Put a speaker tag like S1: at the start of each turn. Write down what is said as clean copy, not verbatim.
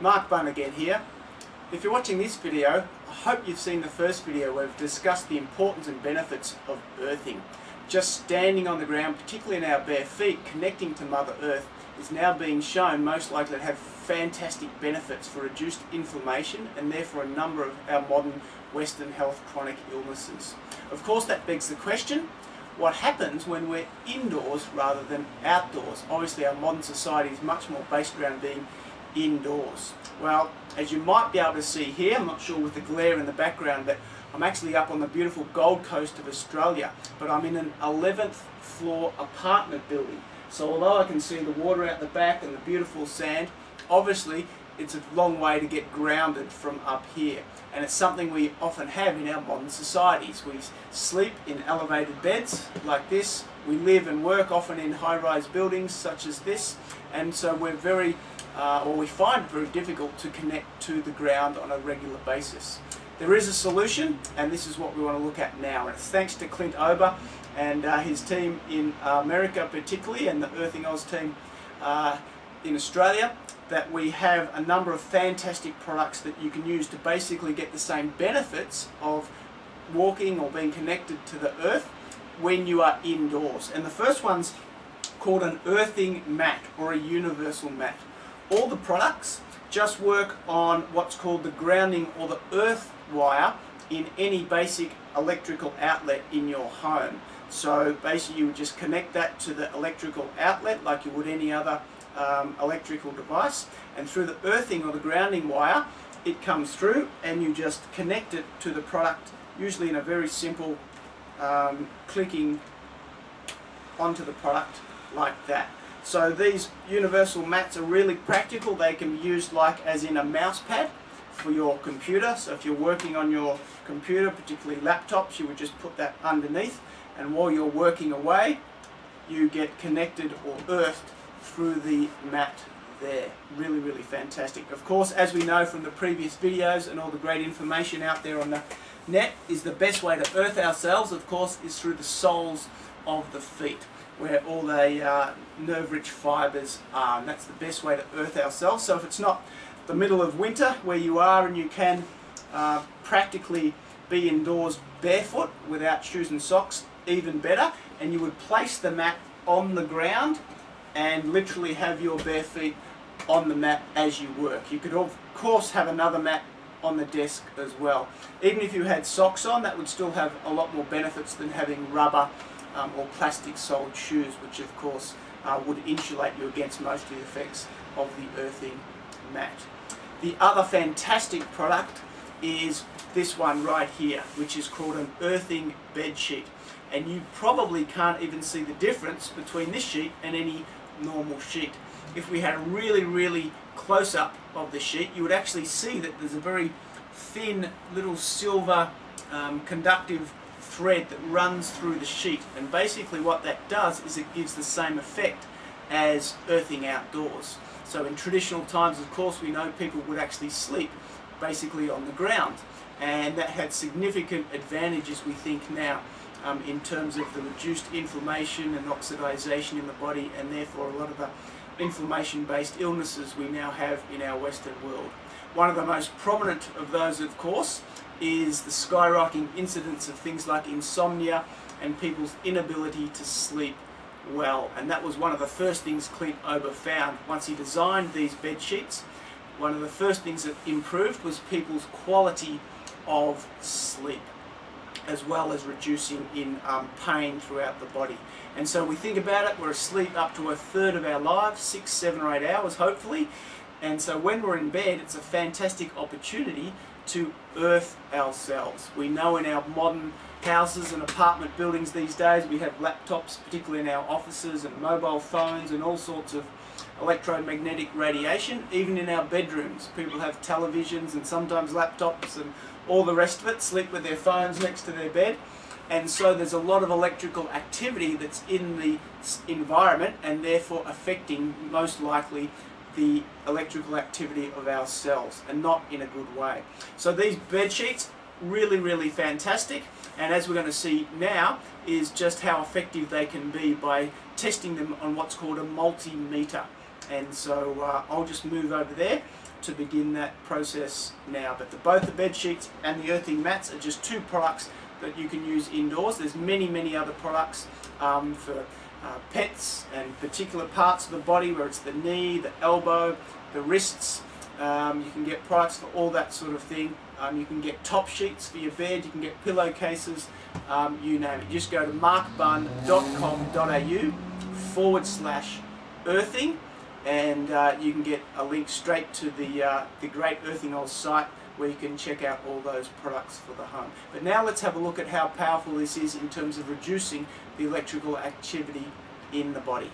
S1: Mark again here. If you're watching this video, I hope you've seen the first video where we've discussed the importance and benefits of earthing. Just standing on the ground, particularly in our bare feet, connecting to Mother Earth, is now being shown most likely to have fantastic benefits for reduced inflammation and therefore a number of our modern Western health chronic illnesses. Of course, that begs the question, what happens when we're indoors rather than outdoors? Obviously, our modern society is much more based around being indoors. Well, as you might be able to see here, I'm not sure with the glare in the background, but I'm actually up on the beautiful Gold Coast of Australia, but I'm in an 11th floor apartment building. So although I can see the water out the back and the beautiful sand, obviously it's a long way to get grounded from up here. And it's something we often have in our modern societies. We sleep in elevated beds like this. We live and work often in high-rise buildings such as this. And so we're we find it very difficult to connect to the ground on a regular basis. There is a solution, and this is what we want to look at now. And it's thanks to Clint Ober and his team in America particularly, and the Earthing Oz team in Australia, that we have a number of fantastic products that you can use to basically get the same benefits of walking or being connected to the earth when you are indoors. And the first one's called an earthing mat or a universal mat. All the products just work on what's called the grounding or the earth wire in any basic electrical outlet in your home. So basically you would just connect that to the electrical outlet like you would any other electrical device, and through the earthing or the grounding wire it comes through and you just connect it to the product, usually in a very simple clicking onto the product like that. So these universal mats are really practical. They can be used like as in a mouse pad for your computer. So if you're working on your computer, particularly laptops, you would just put that underneath, and while you're working away you get connected or earthed through the mat there. Really, really fantastic. Of course, as we know from the previous videos and all the great information out there on the net, is the best way to earth ourselves, of course, is through the soles of the feet, where all the nerve-rich fibres are, and that's the best way to earth ourselves. So if it's not the middle of winter where you are and you can practically be indoors barefoot without shoes and socks, even better, and you would place the mat on the ground and literally have your bare feet on the mat as you work. You could of course have another mat on the desk as well. Even if you had socks on, that would still have a lot more benefits than having rubber or plastic soled shoes, which of course would insulate you against most of the effects of the earthing mat. The other fantastic product is this one right here, which is called an earthing bed sheet. And you probably can't even see the difference between this sheet and any normal sheet. If we had a really close up of the sheet, you would actually see that there's a very thin little silver conductive thread that runs through the sheet, and basically what that does is it gives the same effect as earthing outdoors. So in traditional times, of course, we know people would actually sleep basically on the ground, and that had significant advantages, we think now, in terms of the reduced inflammation and oxidization in the body, and therefore a lot of the inflammation-based illnesses we now have in our Western world. One of the most prominent of those, of course, is the skyrocketing incidence of things like insomnia and people's inability to sleep well. And that was one of the first things Clint Ober found. Once he designed these bed sheets, one of the first things that improved was people's quality of sleep, as well as reducing in pain throughout the body. And so we think about it, we're asleep up to a third of our lives, 6, 7 or 8 hours hopefully, and so when we're in bed it's a fantastic opportunity to earth ourselves. We know in our modern houses and apartment buildings these days we have laptops, particularly in our offices, and mobile phones and all sorts of electromagnetic radiation. Even in our bedrooms people have televisions and sometimes laptops and all the rest of it, sleep with their phones next to their bed, and so there's a lot of electrical activity that's in the environment and therefore affecting most likely the electrical activity of our cells, and not in a good way. So these bed sheets, really fantastic, and as we're going to see now is just how effective they can be by testing them on what's called a multimeter. And so I'll just move over there to begin that process now. But both the bed sheets and the earthing mats are just two products that you can use indoors. There's many other products for pets and particular parts of the body, where it's the knee, the elbow, the wrists. You can get products for all that sort of thing. You can get top sheets for your bed, you can get pillowcases, you name it. Just go to markbun.com.au/earthing, and you can get a link straight to the Great Earthing Oil site, where you can check out all those products for the home. But now let's have a look at how powerful this is in terms of reducing the electrical activity in the body.